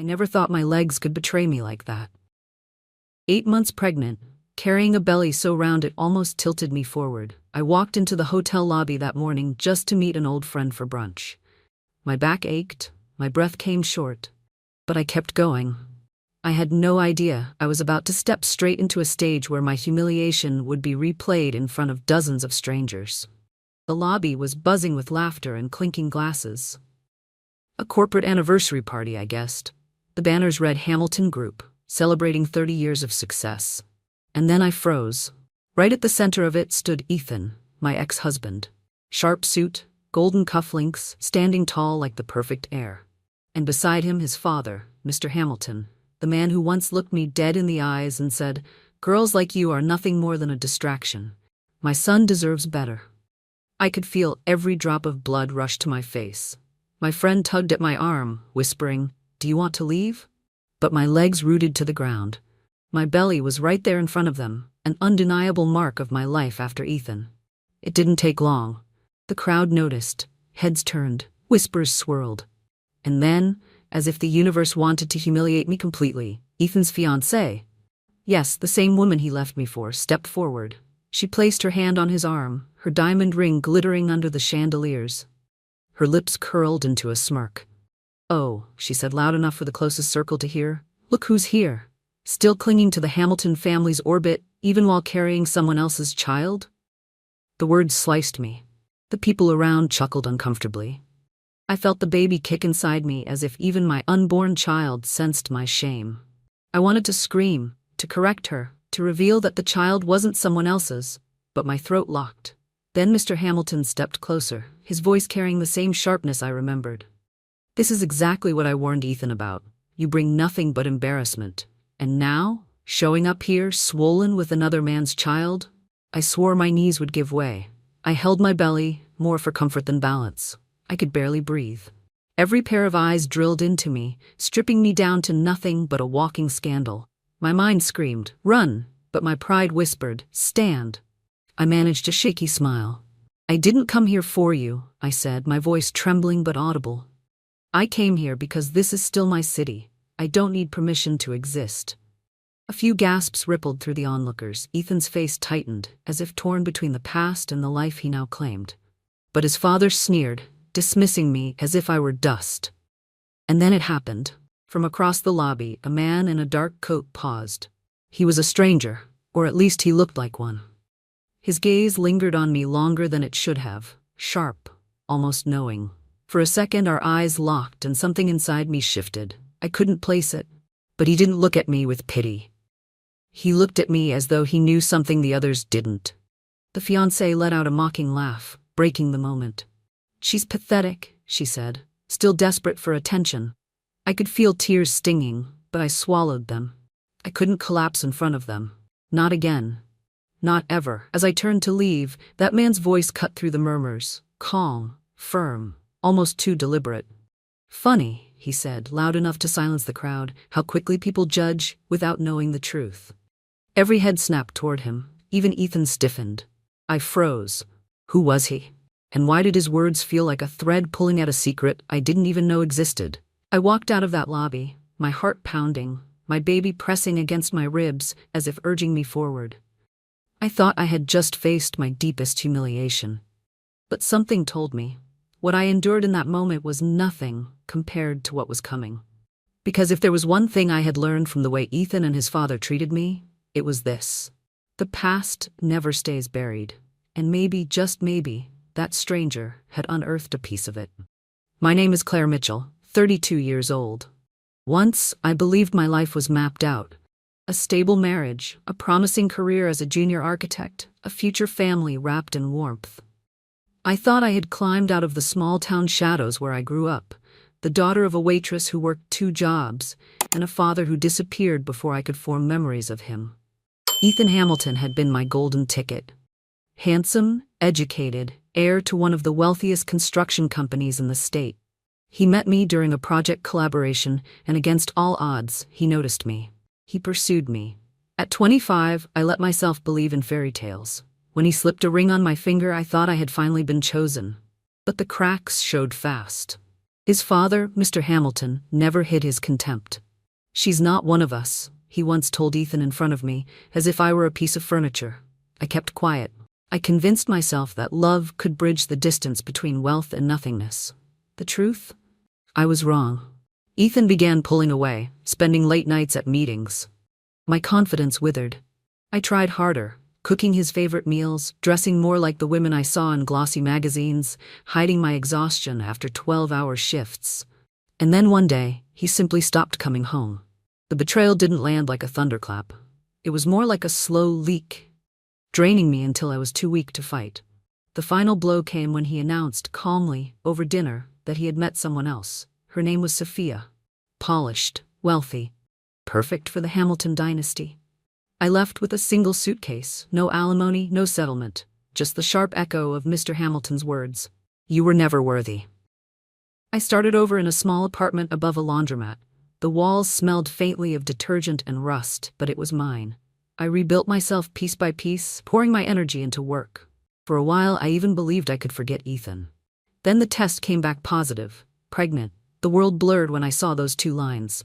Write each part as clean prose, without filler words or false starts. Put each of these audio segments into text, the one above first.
I never thought my legs could betray me like that. 8 months pregnant, carrying a belly so round it almost tilted me forward, I walked into the hotel lobby that morning just to meet an old friend for brunch. My back ached, my breath came short, but I kept going. I had no idea I was about to step straight into a stage where my humiliation would be replayed in front of dozens of strangers. The lobby was buzzing with laughter and clinking glasses. A corporate anniversary party, I guessed. The banners read Hamilton Group, celebrating 30 years of success. And then I froze. Right at the center of it stood Ethan, my ex-husband. Sharp suit, golden cufflinks, standing tall like the perfect heir. And beside him his father, Mr. Hamilton, the man who once looked me dead in the eyes and said, "Girls like you are nothing more than a distraction. My son deserves better." I could feel every drop of blood rush to my face. My friend tugged at my arm, whispering, "Do you want to leave?" But my legs rooted to the ground. My belly was right there in front of them, an undeniable mark of my life after Ethan. It didn't take long. The crowd noticed, heads turned, whispers swirled. And then, as if the universe wanted to humiliate me completely, Ethan's fiancée, yes, the same woman he left me for, stepped forward. She placed her hand on his arm, her diamond ring glittering under the chandeliers. Her lips curled into a smirk. "Oh," she said loud enough for the closest circle to hear, "look who's here. Still clinging to the Hamilton family's orbit, even while carrying someone else's child?" The words sliced me. The people around chuckled uncomfortably. I felt the baby kick inside me as if even my unborn child sensed my shame. I wanted to scream, to correct her, to reveal that the child wasn't someone else's, but my throat locked. Then Mr. Hamilton stepped closer, his voice carrying the same sharpness I remembered. "This is exactly what I warned Ethan about. You bring nothing but embarrassment. And now, showing up here, swollen with another man's child?" I swore my knees would give way. I held my belly, more for comfort than balance. I could barely breathe. Every pair of eyes drilled into me, stripping me down to nothing but a walking scandal. My mind screamed, "Run!" but my pride whispered, "Stand." I managed a shaky smile. "I didn't come here for you," I said, my voice trembling but audible. "I came here because this is still my city. I don't need permission to exist." A few gasps rippled through the onlookers. Ethan's face tightened, as if torn between the past and the life he now claimed. But his father sneered, dismissing me as if I were dust. And then it happened. From across the lobby, a man in a dark coat paused. He was a stranger, or at least he looked like one. His gaze lingered on me longer than it should have, sharp, almost knowing. For a second our eyes locked and something inside me shifted. I couldn't place it, but he didn't look at me with pity. He looked at me as though he knew something the others didn't. The fiancée let out a mocking laugh, breaking the moment. "She's pathetic," she said, still desperate for attention. I could feel tears stinging, but I swallowed them. I couldn't collapse in front of them. Not again. Not ever. As I turned to leave, that man's voice cut through the murmurs, calm, firm, almost too deliberate. "Funny," he said, loud enough to silence the crowd, "how quickly people judge without knowing the truth." Every head snapped toward him, even Ethan stiffened. I froze. Who was he? And why did his words feel like a thread pulling at a secret I didn't even know existed? I walked out of that lobby, my heart pounding, my baby pressing against my ribs as if urging me forward. I thought I had just faced my deepest humiliation. But something told me, what I endured in that moment was nothing compared to what was coming. Because if there was one thing I had learned from the way Ethan and his father treated me, it was this. The past never stays buried, and maybe, just maybe, that stranger had unearthed a piece of it. My name is Claire Mitchell, 32 years old. Once, I believed my life was mapped out. A stable marriage, a promising career as a junior architect, a future family wrapped in warmth. I thought I had climbed out of the small-town shadows where I grew up, the daughter of a waitress who worked 2 jobs, and a father who disappeared before I could form memories of him. Ethan Hamilton had been my golden ticket. Handsome, educated, heir to one of the wealthiest construction companies in the state. He met me during a project collaboration, and against all odds, he noticed me. He pursued me. At 25, I let myself believe in fairy tales. When he slipped a ring on my finger, I thought I had finally been chosen. But the cracks showed fast. His father, Mr. Hamilton, never hid his contempt. "She's not one of us," he once told Ethan in front of me, as if I were a piece of furniture. I kept quiet. I convinced myself that love could bridge the distance between wealth and nothingness. The truth? I was wrong. Ethan began pulling away, spending late nights at meetings. My confidence withered. I tried harder, cooking his favorite meals, dressing more like the women I saw in glossy magazines, hiding my exhaustion after 12-hour shifts. And then one day, he simply stopped coming home. The betrayal didn't land like a thunderclap. It was more like a slow leak, draining me until I was too weak to fight. The final blow came when he announced calmly, over dinner, that he had met someone else. Her name was Sophia. Polished, wealthy, perfect for the Hamilton dynasty. I left with a single suitcase, no alimony, no settlement, just the sharp echo of Mr. Hamilton's words. "You were never worthy." I started over in a small apartment above a laundromat. The walls smelled faintly of detergent and rust, but it was mine. I rebuilt myself piece by piece, pouring my energy into work. For a while, I even believed I could forget Ethan. Then the test came back positive. Pregnant. The world blurred when I saw those 2 lines.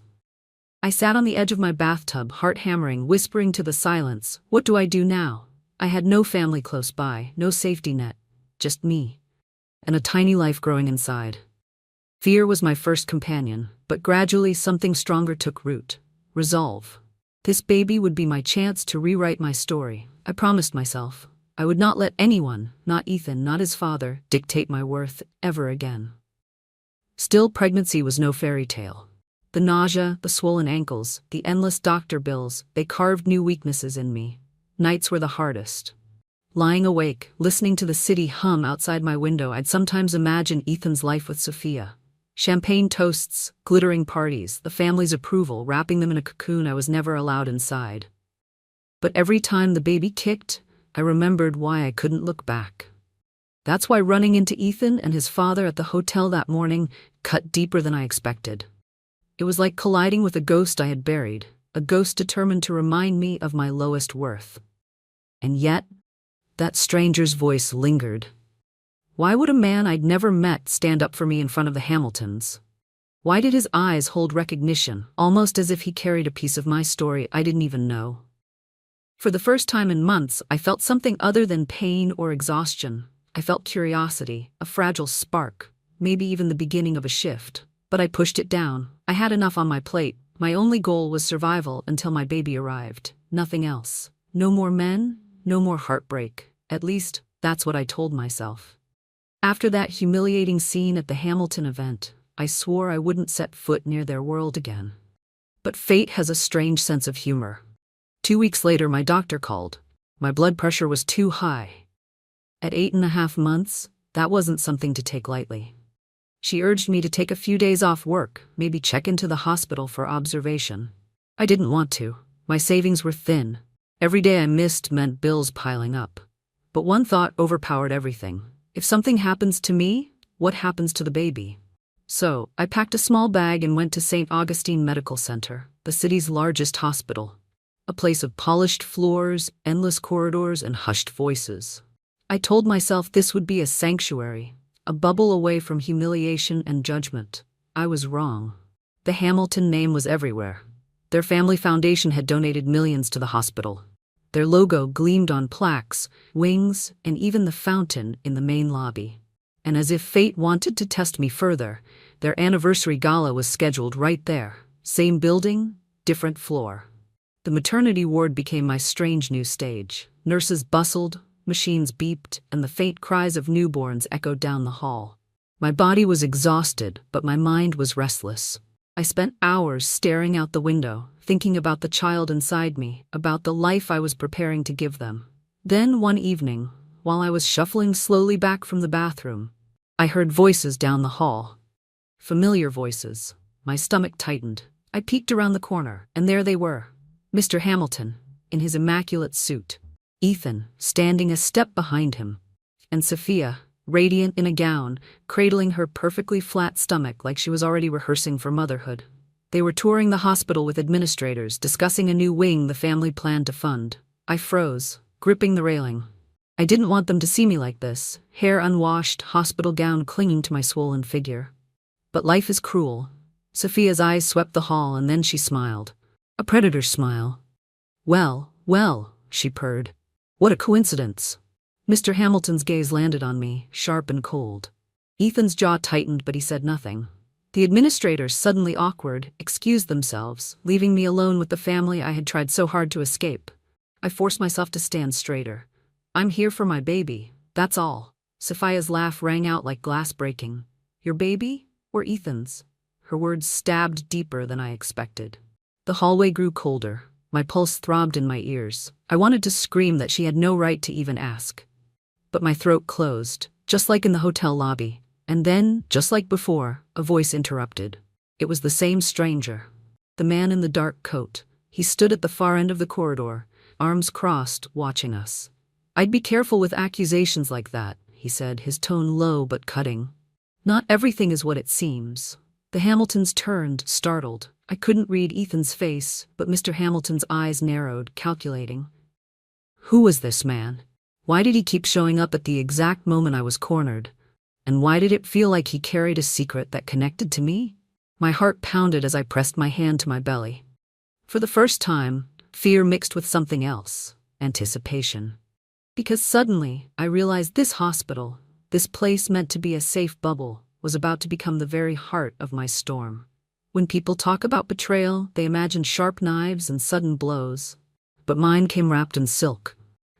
I sat on the edge of my bathtub, heart hammering, whispering to the silence, "What do I do now?" I had no family close by, no safety net, just me, and a tiny life growing inside. Fear was my first companion, but gradually something stronger took root. Resolve. This baby would be my chance to rewrite my story. I promised myself I would not let anyone, not Ethan, not his father, dictate my worth ever again. Still, pregnancy was no fairy tale. The nausea, the swollen ankles, the endless doctor bills, they carved new weaknesses in me. Nights were the hardest. Lying awake, listening to the city hum outside my window, I'd sometimes imagine Ethan's life with Sophia. Champagne toasts, glittering parties, the family's approval, wrapping them in a cocoon I was never allowed inside. But every time the baby kicked, I remembered why I couldn't look back. That's why running into Ethan and his father at the hotel that morning cut deeper than I expected. It was like colliding with a ghost I had buried, a ghost determined to remind me of my lowest worth. And yet, that stranger's voice lingered. Why would a man I'd never met stand up for me in front of the Hamiltons? Why did his eyes hold recognition, almost as if he carried a piece of my story I didn't even know? For the first time in months, I felt something other than pain or exhaustion. I felt curiosity, a fragile spark, maybe even the beginning of a shift. But I pushed it down. I had enough on my plate. My only goal was survival until my baby arrived. Nothing else. No more men, no more heartbreak. At least, that's what I told myself. After that humiliating scene at the Hamilton event, I swore I wouldn't set foot near their world again. But fate has a strange sense of humor. 2 weeks later, my doctor called. My blood pressure was too high. At 8.5 months, that wasn't something to take lightly. She urged me to take a few days off work, maybe check into the hospital for observation. I didn't want to. My savings were thin. Every day I missed meant bills piling up. But one thought overpowered everything. If something happens to me, what happens to the baby? So, I packed a small bag and went to St. Augustine Medical Center, the city's largest hospital. A place of polished floors, endless corridors, and hushed voices. I told myself this would be a sanctuary, a bubble away from humiliation and judgment. I was wrong. The Hamilton name was everywhere. Their family foundation had donated millions to the hospital. Their logo gleamed on plaques, wings, and even the fountain in the main lobby. And as if fate wanted to test me further, their anniversary gala was scheduled right there. Same building, different floor. The maternity ward became my strange new stage. Nurses bustled, machines beeped, and the faint cries of newborns echoed down the hall. My body was exhausted, but my mind was restless. I spent hours staring out the window, thinking about the child inside me, about the life I was preparing to give them. Then, one evening, while I was shuffling slowly back from the bathroom, I heard voices down the hall. Familiar voices. My stomach tightened. I peeked around the corner, and there they were. Mr. Hamilton, in his immaculate suit. Ethan, standing a step behind him. And Sophia, radiant in a gown, cradling her perfectly flat stomach like she was already rehearsing for motherhood. They were touring the hospital with administrators, discussing a new wing the family planned to fund. I froze, gripping the railing. I didn't want them to see me like this, hair unwashed, hospital gown clinging to my swollen figure. But life is cruel. Sophia's eyes swept the hall and then she smiled. A predator's smile. Well, well, she purred. What a coincidence. Mr. Hamilton's gaze landed on me, sharp and cold. Ethan's jaw tightened, but he said nothing. The administrators, suddenly awkward, excused themselves, leaving me alone with the family I had tried so hard to escape. I forced myself to stand straighter. I'm here for my baby, that's all. Sophia's laugh rang out like glass breaking. Your baby? Or Ethan's? Her words stabbed deeper than I expected. The hallway grew colder. My pulse throbbed in my ears. I wanted to scream that she had no right to even ask. But my throat closed, just like in the hotel lobby. And then, just like before, a voice interrupted. It was the same stranger. The man in the dark coat. He stood at the far end of the corridor, arms crossed, watching us. I'd be careful with accusations like that, he said, his tone low but cutting. Not everything is what it seems. The Hamiltons turned, startled. I couldn't read Ethan's face, but Mr. Hamilton's eyes narrowed, calculating. Who was this man? Why did he keep showing up at the exact moment I was cornered? And why did it feel like he carried a secret that connected to me? My heart pounded as I pressed my hand to my belly. For the first time, fear mixed with something else, anticipation. Because suddenly, I realized this hospital, this place meant to be a safe bubble, was about to become the very heart of my storm. When people talk about betrayal, they imagine sharp knives and sudden blows. But mine came wrapped in silk,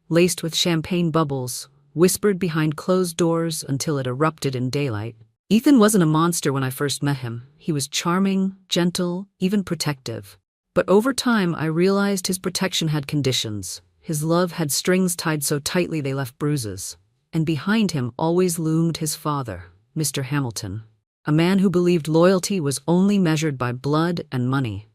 laced with champagne bubbles, whispered behind closed doors until it erupted in daylight. Ethan wasn't a monster when I first met him. He was charming, gentle, even protective. But over time, I realized his protection had conditions. His love had strings tied so tightly they left bruises. And behind him always loomed his father, Mr. Hamilton. A man who believed loyalty was only measured by blood and money.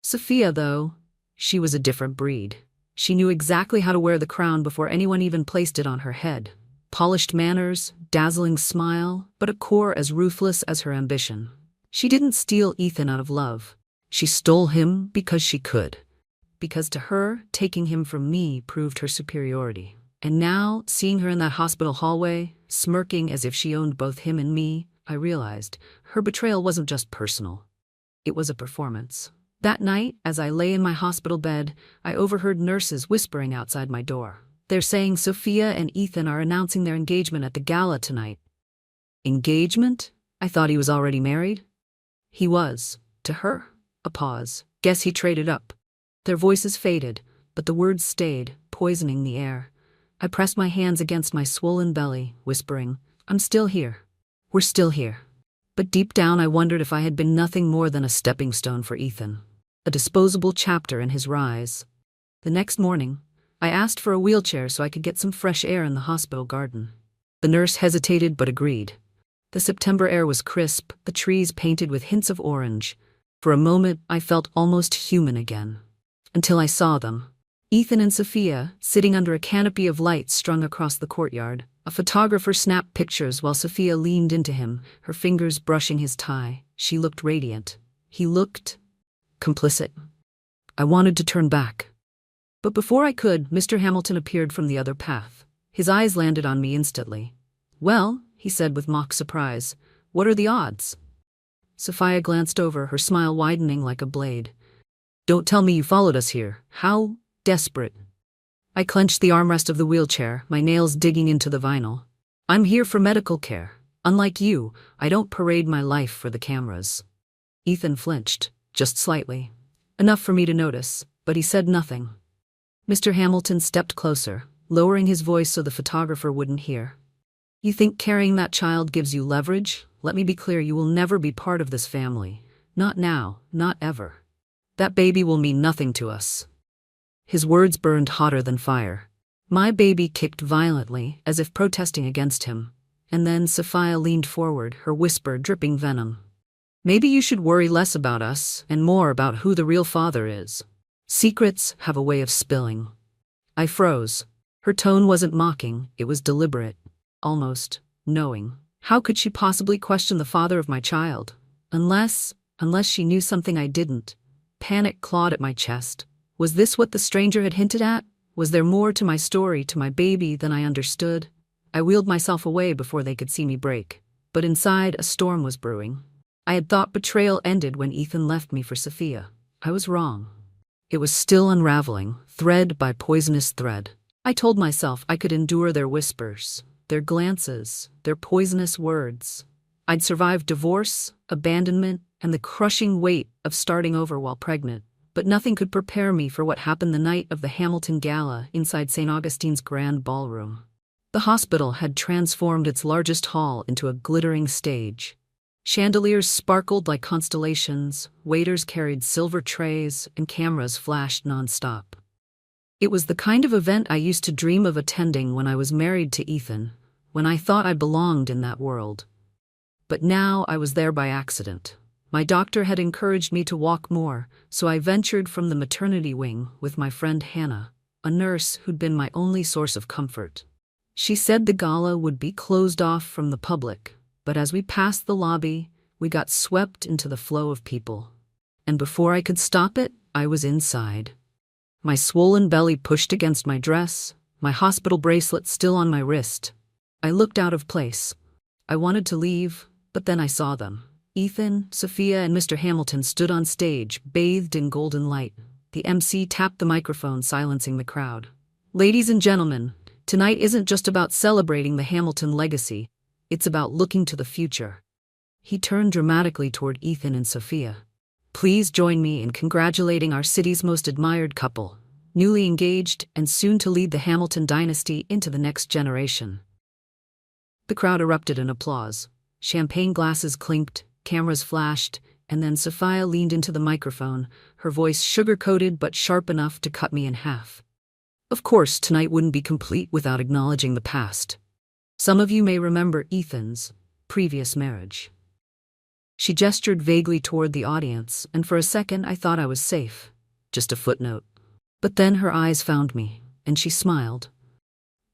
Sophia, though, she was a different breed. She knew exactly how to wear the crown before anyone even placed it on her head. Polished manners, dazzling smile, but a core as ruthless as her ambition. She didn't steal Ethan out of love. She stole him because she could. Because to her, taking him from me proved her superiority. And now, seeing her in that hospital hallway, smirking as if she owned both him and me, I realized her betrayal wasn't just personal. It was a performance. That night, as I lay in my hospital bed, I overheard nurses whispering outside my door. They're saying Sophia and Ethan are announcing their engagement at the gala tonight. Engagement? I thought he was already married. He was. To her. A pause. Guess he traded up. Their voices faded, but the words stayed, poisoning the air. I pressed my hands against my swollen belly, whispering, I'm still here. We're still here. But deep down I wondered if I had been nothing more than a stepping stone for Ethan. A disposable chapter in his rise. The next morning, I asked for a wheelchair so I could get some fresh air in the hospital garden. The nurse hesitated but agreed. The September air was crisp, the trees painted with hints of orange. For a moment, I felt almost human again. Until I saw them. Ethan and Sophia, sitting under a canopy of lights strung across the courtyard. A photographer snapped pictures while Sophia leaned into him, her fingers brushing his tie. She looked radiant. He looked complicit. I wanted to turn back. But before I could, Mr. Hamilton appeared from the other path. His eyes landed on me instantly. Well, he said with mock surprise, what are the odds? Sophia glanced over, her smile widening like a blade. Don't tell me you followed us here. How desperate. I clenched the armrest of the wheelchair, my nails digging into the vinyl. I'm here for medical care. Unlike you, I don't parade my life for the cameras. Ethan flinched, just slightly. Enough for me to notice, but he said nothing. Mr. Hamilton stepped closer, lowering his voice so the photographer wouldn't hear. You think carrying that child gives you leverage? Let me be clear, you will never be part of this family. Not now, not ever. That baby will mean nothing to us. His words burned hotter than fire. My baby kicked violently, as if protesting against him. And then Sophia leaned forward, her whisper dripping venom. Maybe you should worry less about us, and more about who the real father is. Secrets have a way of spilling. I froze. Her tone wasn't mocking, it was deliberate. Almost knowing. How could she possibly question the father of my child? Unless she knew something I didn't. Panic clawed at my chest. Was this what the stranger had hinted at? Was there more to my story, to my baby, than I understood? I wheeled myself away before they could see me break. But inside, a storm was brewing. I had thought betrayal ended when Ethan left me for Sophia. I was wrong. It was still unraveling, thread by poisonous thread. I told myself I could endure their whispers, their glances, their poisonous words. I'd survive divorce, abandonment, and the crushing weight of starting over while pregnant. But nothing could prepare me for what happened the night of the Hamilton Gala inside St. Augustine's Grand Ballroom. The hospital had transformed its largest hall into a glittering stage. Chandeliers sparkled like constellations, waiters carried silver trays, and cameras flashed nonstop. It was the kind of event I used to dream of attending when I was married to Ethan, when I thought I belonged in that world. But now I was there by accident. My doctor had encouraged me to walk more, so I ventured from the maternity wing with my friend Hannah, a nurse who'd been my only source of comfort. She said the gala would be closed off from the public, but as we passed the lobby, we got swept into the flow of people. And before I could stop it, I was inside. My swollen belly pushed against my dress, my hospital bracelet still on my wrist. I looked out of place. I wanted to leave, but then I saw them. Ethan, Sophia, and Mr. Hamilton stood on stage, bathed in golden light. The MC tapped the microphone, silencing the crowd. "Ladies and gentlemen, tonight isn't just about celebrating the Hamilton legacy, it's about looking to the future." He turned dramatically toward Ethan and Sophia. "Please join me in congratulating our city's most admired couple, newly engaged and soon to lead the Hamilton dynasty into the next generation." The crowd erupted in applause. Champagne glasses clinked, cameras flashed, and then Sophia leaned into the microphone, her voice sugar-coated but sharp enough to cut me in half. "Of course, tonight wouldn't be complete without acknowledging the past. Some of you may remember Ethan's previous marriage." She gestured vaguely toward the audience, and for a second I thought I was safe. Just a footnote. But then her eyes found me, and she smiled.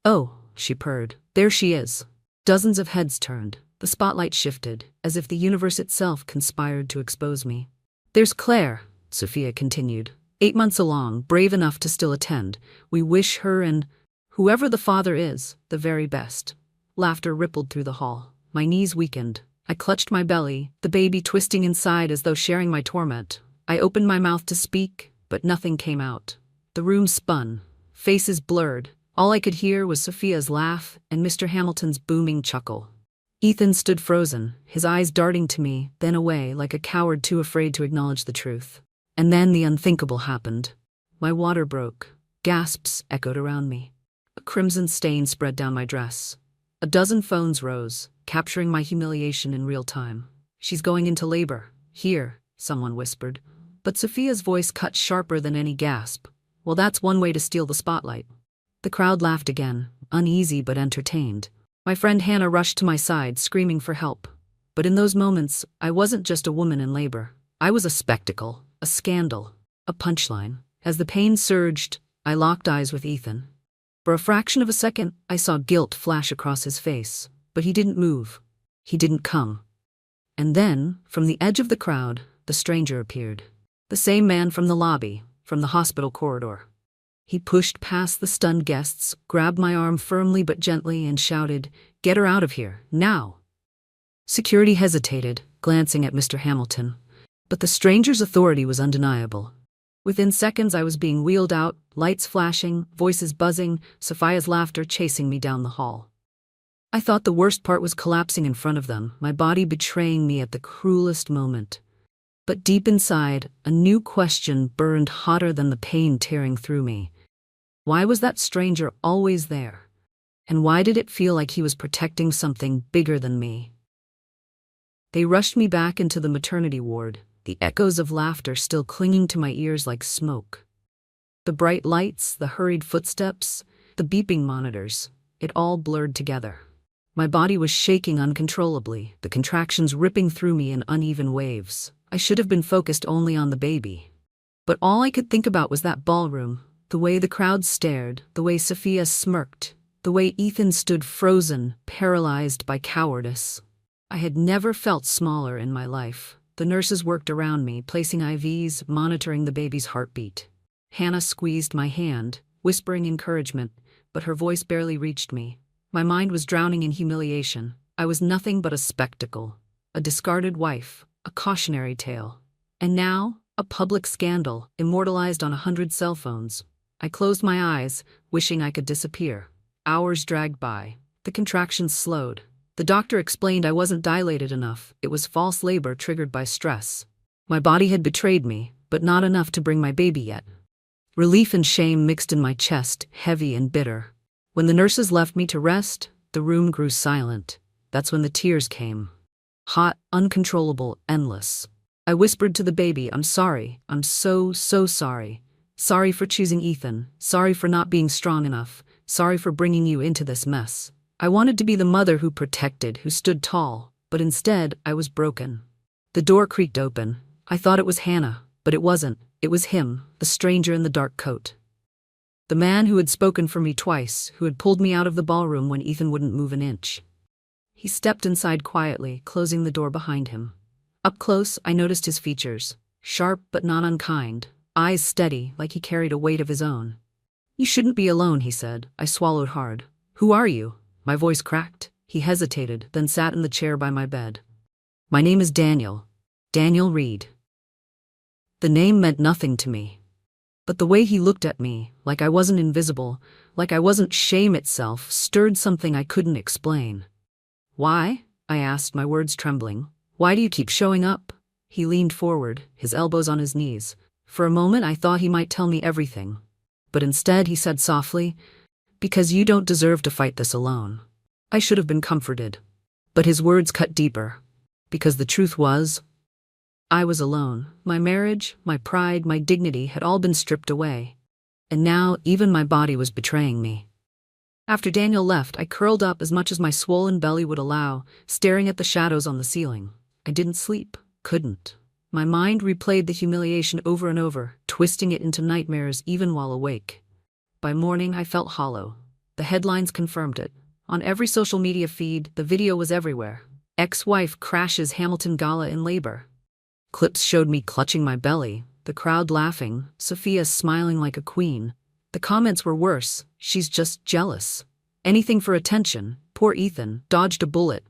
"Oh," she purred, "there she is." Dozens of heads turned. The spotlight shifted, as if the universe itself conspired to expose me. "There's Claire," Sophia continued, 8 months along, brave enough to still attend. "We wish her and whoever the father is, the very best." Laughter rippled through the hall. My knees weakened. I clutched my belly, the baby twisting inside as though sharing my torment. I opened my mouth to speak, but nothing came out. The room spun. Faces blurred. All I could hear was Sophia's laugh and Mr. Hamilton's booming chuckle. Ethan stood frozen, his eyes darting to me, then away like a coward too afraid to acknowledge the truth. And then the unthinkable happened. My water broke. Gasps echoed around me. A crimson stain spread down my dress. A dozen phones rose, capturing my humiliation in real time. "She's going into labor. Here," someone whispered. But Sophia's voice cut sharper than any gasp. "Well, that's one way to steal the spotlight." The crowd laughed again, uneasy but entertained. My friend Hannah rushed to my side, screaming for help. But in those moments, I wasn't just a woman in labor. I was a spectacle, a scandal, a punchline. As the pain surged, I locked eyes with Ethan. For a fraction of a second, I saw guilt flash across his face, but he didn't move. He didn't come. And then, from the edge of the crowd, the stranger appeared. The same man from the lobby, from the hospital corridor. He pushed past the stunned guests, grabbed my arm firmly but gently, and shouted, "Get her out of here, now!" Security hesitated, glancing at Mr. Hamilton. But the stranger's authority was undeniable. Within seconds I was being wheeled out, lights flashing, voices buzzing, Sophia's laughter chasing me down the hall. I thought the worst part was collapsing in front of them, my body betraying me at the cruelest moment. But deep inside, a new question burned hotter than the pain tearing through me. Why was that stranger always there? And why did it feel like he was protecting something bigger than me? They rushed me back into the maternity ward, the echoes of laughter still clinging to my ears like smoke. The bright lights, the hurried footsteps, the beeping monitors, it all blurred together. My body was shaking uncontrollably, the contractions ripping through me in uneven waves. I should have been focused only on the baby. But all I could think about was that ballroom, the way the crowd stared, the way Sophia smirked, the way Ethan stood frozen, paralyzed by cowardice. I had never felt smaller in my life. The nurses worked around me, placing IVs, monitoring the baby's heartbeat. Hannah squeezed my hand, whispering encouragement, but her voice barely reached me. My mind was drowning in humiliation. I was nothing but a spectacle, a discarded wife, a cautionary tale. And now, a public scandal, immortalized on 100 cell phones. I closed my eyes, wishing I could disappear. Hours dragged by. The contractions slowed. The doctor explained I wasn't dilated enough. It was false labor triggered by stress. My body had betrayed me, but not enough to bring my baby yet. Relief and shame mixed in my chest, heavy and bitter. When the nurses left me to rest, the room grew silent. That's when the tears came. Hot, uncontrollable, endless. I whispered to the baby, I'm sorry. I'm so sorry. Sorry for choosing Ethan. Sorry for not being strong enough. Sorry for bringing you into this mess. I wanted to be the mother who protected, who stood tall, but instead I was broken. The door creaked open. I thought it was Hannah, but it wasn't. It was him, the stranger in the dark coat. The man who had spoken for me twice, who had pulled me out of the ballroom when Ethan wouldn't move an inch. He stepped inside quietly, closing the door behind him. Up close, I noticed his features. Sharp but not unkind. Eyes steady, like he carried a weight of his own. You shouldn't be alone, he said. I swallowed hard. Who are you? My voice cracked. He hesitated, then sat in the chair by my bed. My name is Daniel. Daniel Reed. The name meant nothing to me. But the way he looked at me, like I wasn't invisible, like I wasn't shame itself, stirred something I couldn't explain. Why? I asked, my words trembling. Why do you keep showing up? He leaned forward, his elbows on his knees. For a moment I thought he might tell me everything. But instead he said softly, because you don't deserve to fight this alone. I should have been comforted. But his words cut deeper. Because the truth was, I was alone. My marriage, my pride, my dignity had all been stripped away. And now even my body was betraying me. After Daniel left, I curled up as much as my swollen belly would allow, staring at the shadows on the ceiling. I didn't sleep. Couldn't. My mind replayed the humiliation over and over, twisting it into nightmares even while awake. By morning, I felt hollow. The headlines confirmed it. On every social media feed, the video was everywhere. Ex-wife crashes Hamilton gala in labor. Clips showed me clutching my belly, the crowd laughing, Sophia smiling like a queen. The comments were worse. She's just jealous. Anything for attention. Poor Ethan dodged a bullet.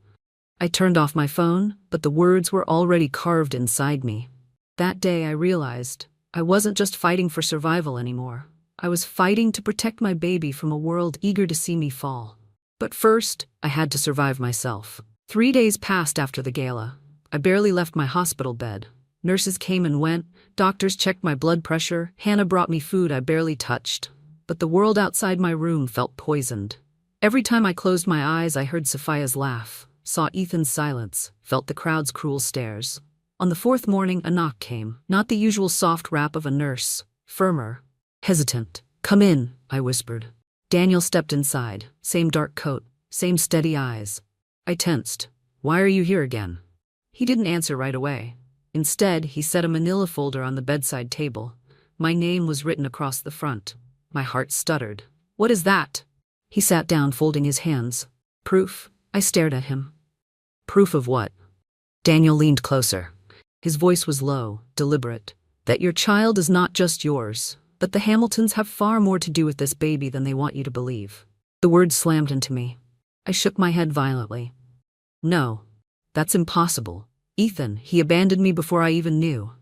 I turned off my phone, but the words were already carved inside me. That day I realized I wasn't just fighting for survival anymore. I was fighting to protect my baby from a world eager to see me fall. But first, I had to survive myself. 3 days passed after the gala. I barely left my hospital bed. Nurses came and went, doctors checked my blood pressure, Hannah brought me food I barely touched. But the world outside my room felt poisoned. Every time I closed my eyes, I heard Sophia's laugh, saw Ethan's silence, felt the crowd's cruel stares. On the 4th morning, a knock came, not the usual soft rap of a nurse, firmer, hesitant. Come in, I whispered. Daniel stepped inside, same dark coat, same steady eyes. I tensed. Why are you here again? He didn't answer right away. Instead, he set a manila folder on the bedside table. My name was written across the front. My heart stuttered. What is that? He sat down, folding his hands. Proof. I stared at him. Proof of what? Daniel leaned closer. His voice was low, deliberate. That your child is not just yours, but the Hamiltons have far more to do with this baby than they want you to believe. The words slammed into me. I shook my head violently. No. That's impossible. Ethan, he abandoned me before I even knew.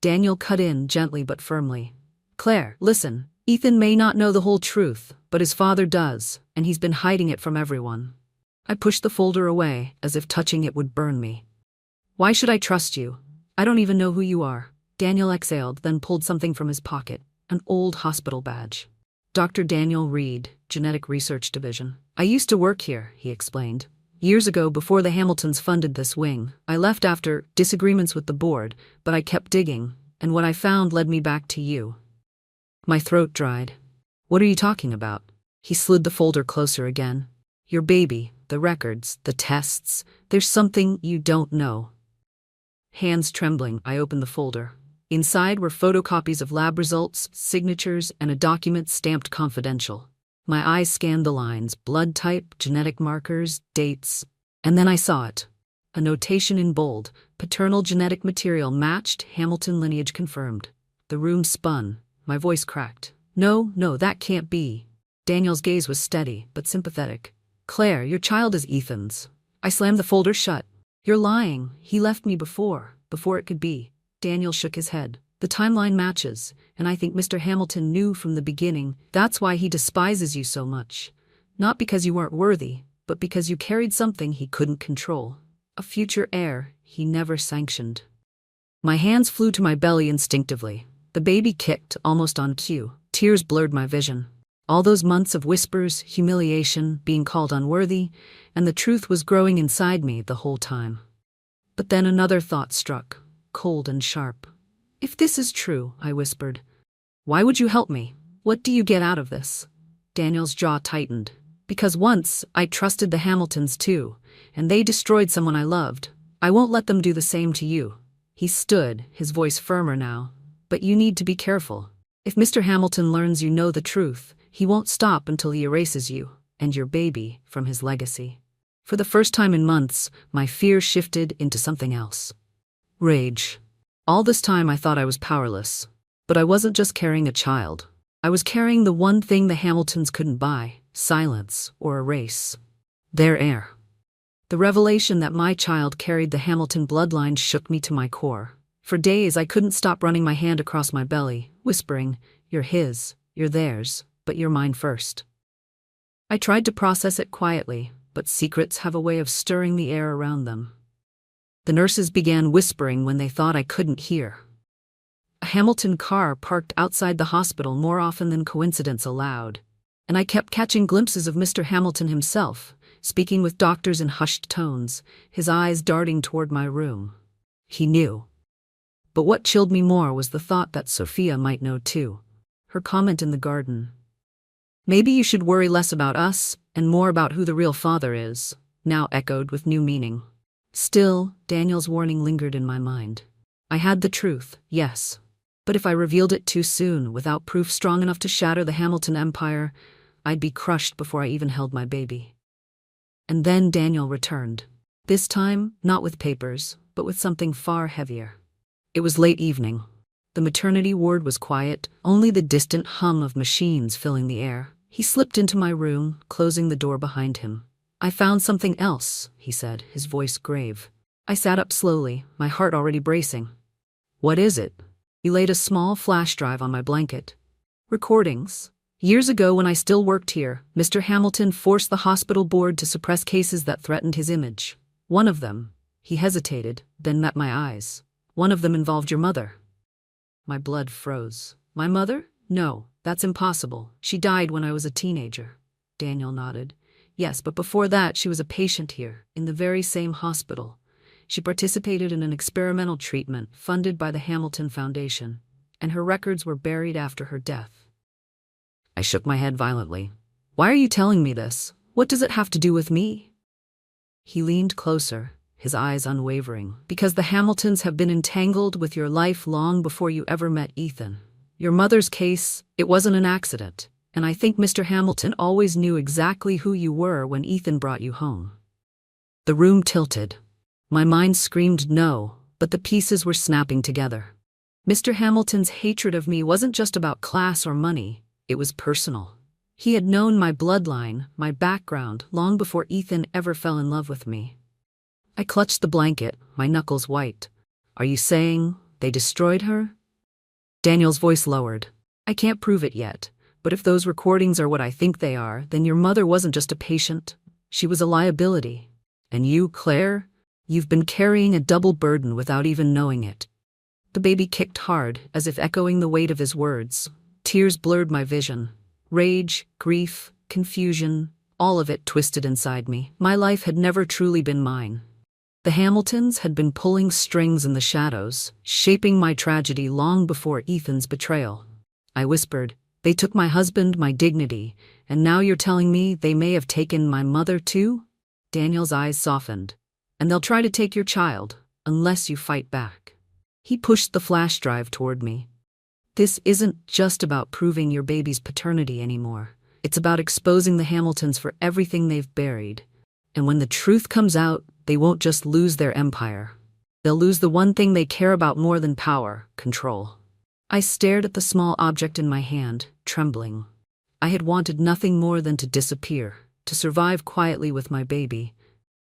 Daniel cut in, gently but firmly. Claire, listen. Ethan may not know the whole truth, but his father does, and he's been hiding it from everyone. I pushed the folder away, as if touching it would burn me. Why should I trust you? I don't even know who you are. Daniel exhaled, then pulled something from his pocket, an old hospital badge. Dr. Daniel Reed, Genetic Research Division. I used to work here, he explained. Years ago, before the Hamiltons funded this wing, I left after disagreements with the board, but I kept digging, and what I found led me back to you. My throat dried. What are you talking about? He slid the folder closer again. Your baby, the records, the tests. There's something you don't know. Hands trembling, I opened the folder. Inside were photocopies of lab results, signatures, and a document stamped confidential. My eyes scanned the lines, blood type, genetic markers, dates. And then I saw it. A notation in bold, paternal genetic material matched, Hamilton lineage confirmed. The room spun. My voice cracked. No, that can't be. Daniel's gaze was steady, but sympathetic. Claire, your child is Ethan's. I slammed the folder shut. You're lying. He left me before before it could be. Daniel shook his head. The timeline matches, and I think Mr. Hamilton knew from the beginning. That's why he despises you so much. Not because you weren't worthy, but because you carried something he couldn't control. A future heir he never sanctioned. My hands flew to my belly instinctively. The baby kicked, almost on cue. Tears blurred my vision. All those months of whispers, humiliation, being called unworthy, and the truth was growing inside me the whole time. But then another thought struck, cold and sharp. If this is true, I whispered, why would you help me? What do you get out of this? Daniel's jaw tightened. Because once, I trusted the Hamiltons too, and they destroyed someone I loved. I won't let them do the same to you. He stood, his voice firmer now. But you need to be careful. If Mr. Hamilton learns you know the truth, he won't stop until he erases you, and your baby, from his legacy. For the first time in months, my fear shifted into something else. Rage. All this time I thought I was powerless. But I wasn't just carrying a child. I was carrying the one thing the Hamiltons couldn't buy, silence or erase. Their heir. The revelation that my child carried the Hamilton bloodline shook me to my core. For days I couldn't stop running my hand across my belly, whispering, you're his, you're theirs, but you're mine first. I tried to process it quietly, but secrets have a way of stirring the air around them. The nurses began whispering when they thought I couldn't hear. A Hamilton car parked outside the hospital more often than coincidence allowed, and I kept catching glimpses of Mr. Hamilton himself, speaking with doctors in hushed tones, his eyes darting toward my room. He knew. But what chilled me more was the thought that Sophia might know too. Her comment in the garden. Maybe you should worry less about us and more about who the real father is, now echoed with new meaning. Still, Daniel's warning lingered in my mind. I had the truth, yes. But if I revealed it too soon, without proof strong enough to shatter the Hamilton empire, I'd be crushed before I even held my baby. And then Daniel returned. This time, not with papers, but with something far heavier. It was late evening. The maternity ward was quiet, only the distant hum of machines filling the air. He slipped into my room, closing the door behind him. I found something else, he said, his voice grave. I sat up slowly, my heart already bracing. What is it? He laid a small flash drive on my blanket. Recordings. Years ago when I still worked here, Mr. Hamilton forced the hospital board to suppress cases that threatened his image. One of them, he hesitated, then met my eyes. One of them involved your mother. My blood froze. My mother? No, that's impossible. She died when I was a teenager. Daniel nodded. Yes, but before that she was a patient here, in the very same hospital. She participated in an experimental treatment funded by the Hamilton Foundation, and her records were buried after her death. I shook my head violently. Why are you telling me this? What does it have to do with me? He leaned closer, his eyes unwavering. Because the Hamiltons have been entangled with your life long before you ever met Ethan. Your mother's case, it wasn't an accident, and I think Mr. Hamilton always knew exactly who you were when Ethan brought you home. The room tilted. My mind screamed no, but the pieces were snapping together. Mr. Hamilton's hatred of me wasn't just about class or money, it was personal. He had known my bloodline, my background, long before Ethan ever fell in love with me. I clutched the blanket, my knuckles white. Are you saying they destroyed her? Daniel's voice lowered. I can't prove it yet, but if those recordings are what I think they are, then your mother wasn't just a patient. She was a liability. And you, Claire? You've been carrying a double burden without even knowing it. The baby kicked hard, as if echoing the weight of his words. Tears blurred my vision. Rage, grief, confusion, all of it twisted inside me. My life had never truly been mine. The Hamiltons had been pulling strings in the shadows, shaping my tragedy long before Ethan's betrayal. I whispered, they took my husband, my dignity, and now you're telling me they may have taken my mother too? Daniel's eyes softened. And they'll try to take your child, unless you fight back. He pushed the flash drive toward me. This isn't just about proving your baby's paternity anymore. It's about exposing the Hamiltons for everything they've buried. And when the truth comes out, they won't just lose their empire. They'll lose the one thing they care about more than power, control. I stared at the small object in my hand, trembling. I had wanted nothing more than to disappear, to survive quietly with my baby.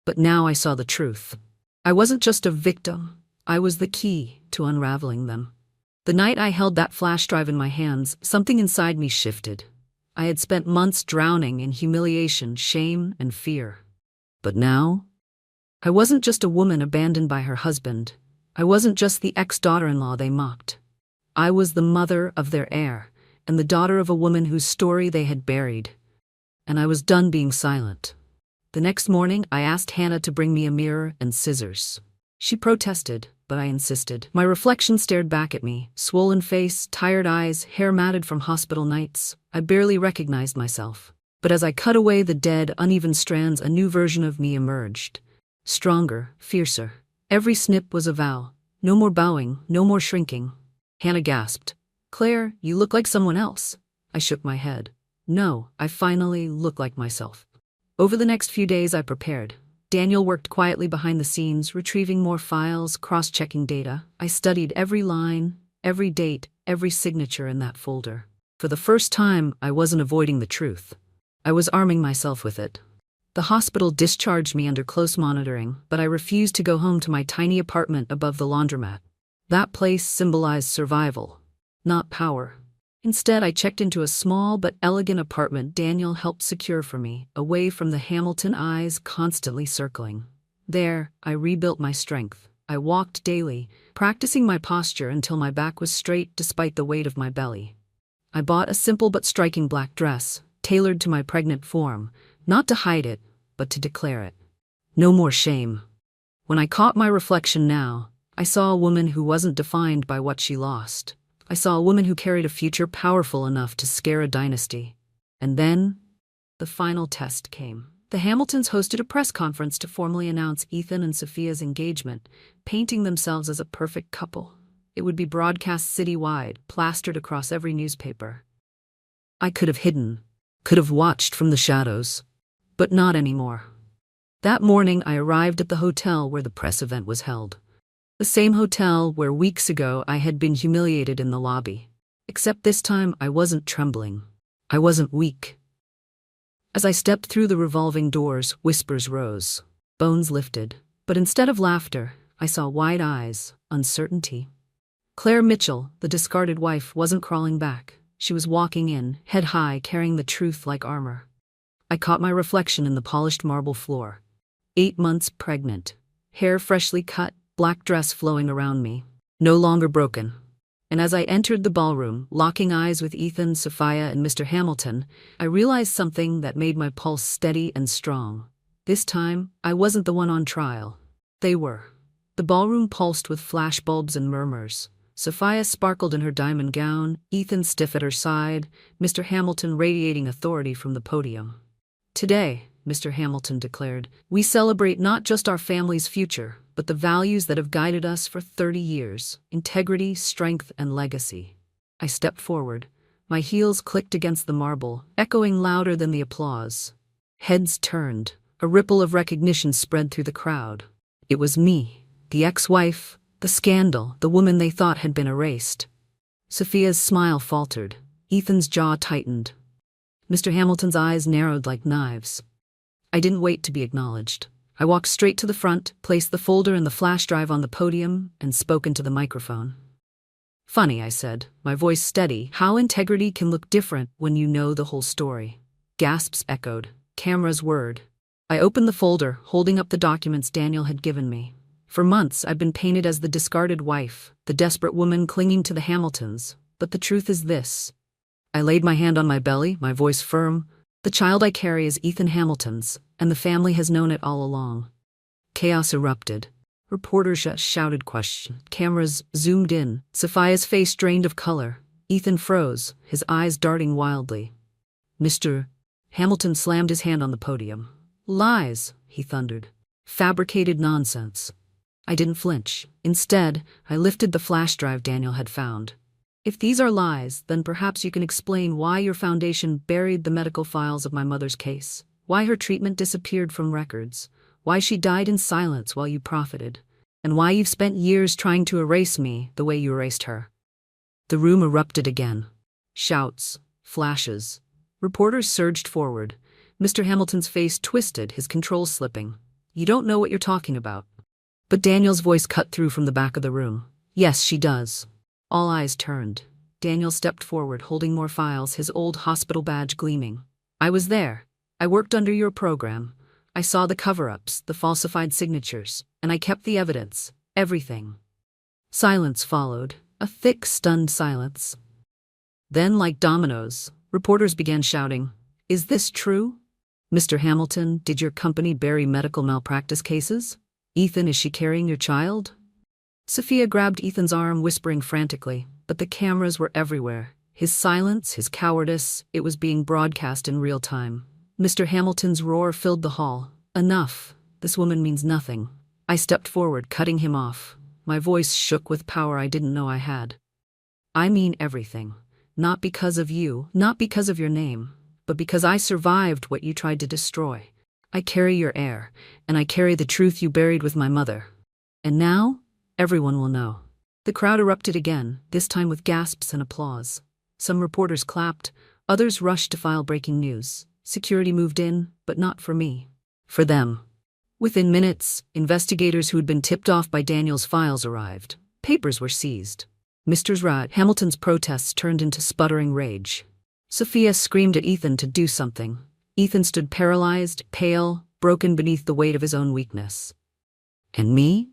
But now I saw the truth. I wasn't just a victim. I was the key to unraveling them. The night I held that flash drive in my hands, something inside me shifted. I had spent months drowning in humiliation, shame, and fear. But now, I wasn't just a woman abandoned by her husband. I wasn't just the ex-daughter-in-law they mocked. I was the mother of their heir, and the daughter of a woman whose story they had buried. And I was done being silent. The next morning, I asked Hannah to bring me a mirror and scissors. She protested, but I insisted. My reflection stared back at me, swollen face, tired eyes, hair matted from hospital nights. I barely recognized myself. But as I cut away the dead, uneven strands, a new version of me emerged. Stronger, fiercer. Every snip was a vow. No more bowing, no more shrinking. Hannah gasped. "Claire, you look like someone else." I shook my head. No, I finally look like myself. Over the next few days I prepared. Daniel worked quietly behind the scenes, retrieving more files, cross-checking data. I studied every line, every date, every signature in that folder. For the first time, I wasn't avoiding the truth. I was arming myself with it. The hospital discharged me under close monitoring, but I refused to go home to my tiny apartment above the laundromat. That place symbolized survival, not power. Instead, I checked into a small but elegant apartment Daniel helped secure for me, away from the Hamilton eyes constantly circling. There, I rebuilt my strength. I walked daily, practicing my posture until my back was straight despite the weight of my belly. I bought a simple but striking black dress, tailored to my pregnant form, not to hide it, but to declare it. No more shame. When I caught my reflection now, I saw a woman who wasn't defined by what she lost. I saw a woman who carried a future powerful enough to scare a dynasty. And then, the final test came. The Hamiltons hosted a press conference to formally announce Ethan and Sophia's engagement, painting themselves as a perfect couple. It would be broadcast citywide, plastered across every newspaper. I could have hidden, could have watched from the shadows, but not anymore. That morning I arrived at the hotel where the press event was held. The same hotel where weeks ago I had been humiliated in the lobby. Except this time I wasn't trembling. I wasn't weak. As I stepped through the revolving doors, whispers rose. Bones lifted. But instead of laughter, I saw wide eyes, uncertainty. Claire Mitchell, the discarded wife, wasn't crawling back. She was walking in, head high, carrying the truth like armor. I caught my reflection in the polished marble floor. 8 months pregnant. Hair freshly cut, black dress flowing around me. No longer broken. And as I entered the ballroom, locking eyes with Ethan, Sophia, and Mr. Hamilton, I realized something that made my pulse steady and strong. This time, I wasn't the one on trial. They were. The ballroom pulsed with flashbulbs and murmurs. Sophia sparkled in her diamond gown, Ethan stiff at her side, Mr. Hamilton radiating authority from the podium. "Today," Mr. Hamilton declared, "we celebrate not just our family's future, but the values that have guided us for 30 years, integrity, strength, and legacy." I stepped forward. My heels clicked against the marble, echoing louder than the applause. Heads turned. A ripple of recognition spread through the crowd. It was me, the ex-wife, the scandal, the woman they thought had been erased. Sophia's smile faltered. Ethan's jaw tightened. Mr. Hamilton's eyes narrowed like knives. I didn't wait to be acknowledged. I walked straight to the front, placed the folder and the flash drive on the podium, and spoke into the microphone. "Funny," I said, my voice steady, "how integrity can look different when you know the whole story." Gasps echoed. Cameras whirred. I opened the folder, holding up the documents Daniel had given me. For months, I'd been painted as the discarded wife, the desperate woman clinging to the Hamiltons. But the truth is this. I laid my hand on my belly, my voice firm. The child I carry is Ethan Hamilton's, and the family has known it all along. Chaos erupted. Reporters shouted questions. Cameras zoomed in. Sophia's face drained of color. Ethan froze, his eyes darting wildly. Mr. Hamilton slammed his hand on the podium. "Lies," he thundered. "Fabricated nonsense." I didn't flinch. Instead, I lifted the flash drive Daniel had found. "If these are lies, then perhaps you can explain why your foundation buried the medical files of my mother's case, why her treatment disappeared from records, why she died in silence while you profited, and why you've spent years trying to erase me the way you erased her." The room erupted again. Shouts, flashes. Reporters surged forward. Mr. Hamilton's face twisted, his control slipping. "You don't know what you're talking about." But Daniel's voice cut through from the back of the room. Yes, she does. All eyes turned. Daniel stepped forward, holding more files, his old hospital badge gleaming. I was there. I worked under your program. I saw the cover-ups, the falsified signatures, and I kept the evidence. Everything. Silence followed, a thick, stunned silence. Then, like dominoes, reporters began shouting, "Is this true? Mr. Hamilton, did your company bury medical malpractice cases? Ethan, is she carrying your child?" Sophia grabbed Ethan's arm, whispering frantically, but the cameras were everywhere. His silence, his cowardice, it was being broadcast in real time. Mr. Hamilton's roar filled the hall. Enough. This woman means nothing. I stepped forward, cutting him off. My voice shook with power I didn't know I had. I mean everything. Not because of you, not because of your name, but because I survived what you tried to destroy. I carry your air, and I carry the truth you buried with my mother. And now, everyone will know. The crowd erupted again, this time with gasps and applause. Some reporters clapped, others rushed to file breaking news. Security moved in, but not for me. For them. Within minutes, investigators who had been tipped off by Daniel's files arrived. Papers were seized. Mr. Hamilton's protests turned into sputtering rage. Sophia screamed at Ethan to do something. Ethan stood paralyzed, pale, broken beneath the weight of his own weakness. And me?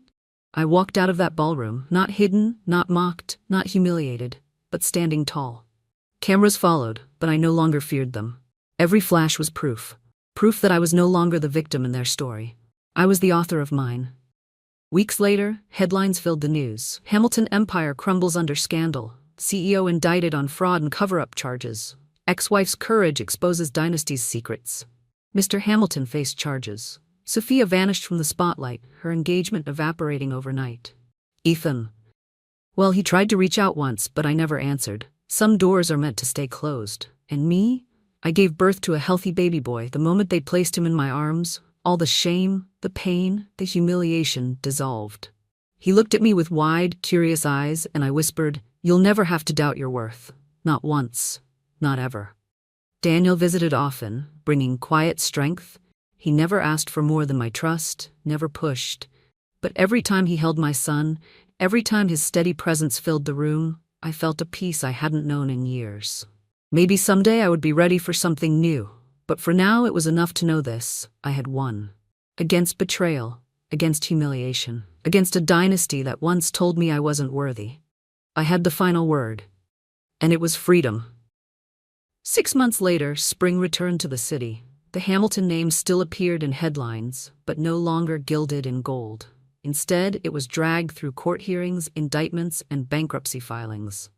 I walked out of that ballroom, not hidden, not mocked, not humiliated, but standing tall. Cameras followed, but I no longer feared them. Every flash was proof. Proof that I was no longer the victim in their story. I was the author of mine. Weeks later, headlines filled the news. Hamilton Empire crumbles under scandal. CEO indicted on fraud and cover-up charges. Ex-wife's courage exposes dynasty's secrets. Mr. Hamilton faced charges. Sophia vanished from the spotlight, her engagement evaporating overnight. Ethan. Well, he tried to reach out once, but I never answered. Some doors are meant to stay closed. And me? I gave birth to a healthy baby boy. The moment they placed him in my arms, all the shame, the pain, the humiliation dissolved. He looked at me with wide, curious eyes, and I whispered, "You'll never have to doubt your worth. Not once. Not ever." Daniel visited often, bringing quiet strength. He never asked for more than my trust, never pushed. But every time he held my son, every time his steady presence filled the room, I felt a peace I hadn't known in years. Maybe someday I would be ready for something new. But for now it was enough to know this: I had won. Against betrayal, against humiliation, against a dynasty that once told me I wasn't worthy. I had the final word. And it was freedom. 6 months later, spring returned to the city. The Hamilton name still appeared in headlines, but no longer gilded in gold. Instead, it was dragged through court hearings, indictments, and bankruptcy filings.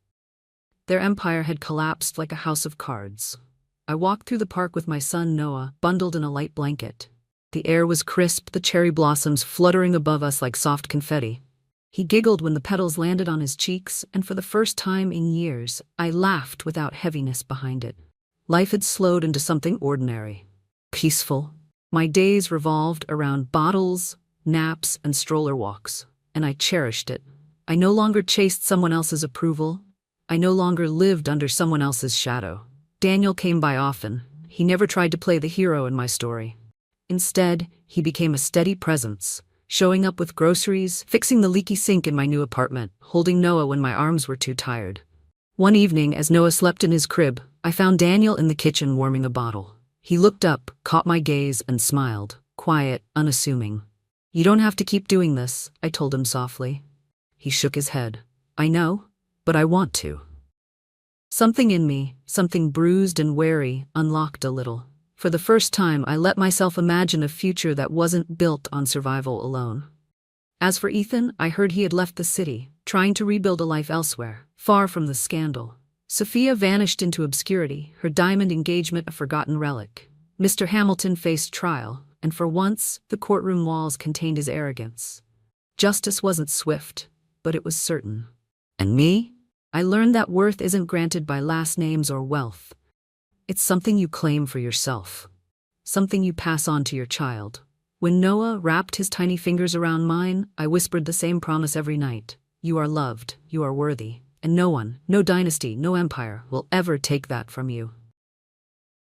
Their empire had collapsed like a house of cards. I walked through the park with my son Noah, bundled in a light blanket. The air was crisp, the cherry blossoms fluttering above us like soft confetti. He giggled when the petals landed on his cheeks, and for the first time in years, I laughed without heaviness behind it. Life had slowed into something ordinary. Peaceful. My days revolved around bottles, naps, and stroller walks, and I cherished it. I no longer chased someone else's approval. I no longer lived under someone else's shadow. Daniel came by often. He never tried to play the hero in my story. Instead, he became a steady presence, showing up with groceries, fixing the leaky sink in my new apartment, holding Noah when my arms were too tired. One evening, as Noah slept in his crib, I found Daniel in the kitchen warming a bottle. He looked up, caught my gaze, and smiled, quiet, unassuming. "You don't have to keep doing this," I told him softly. He shook his head. "I know, but I want to." Something in me, something bruised and wary, unlocked a little. For the first time, I let myself imagine a future that wasn't built on survival alone. As for Ethan, I heard he had left the city, trying to rebuild a life elsewhere, far from the scandal. Sophia vanished into obscurity, her diamond engagement a forgotten relic. Mr. Hamilton faced trial, and for once, the courtroom walls contained his arrogance. Justice wasn't swift, but it was certain. And me? I learned that worth isn't granted by last names or wealth. It's something you claim for yourself. Something you pass on to your child. When Noah wrapped his tiny fingers around mine, I whispered the same promise every night. You are loved, you are worthy, and no one, no dynasty, no empire will ever take that from you.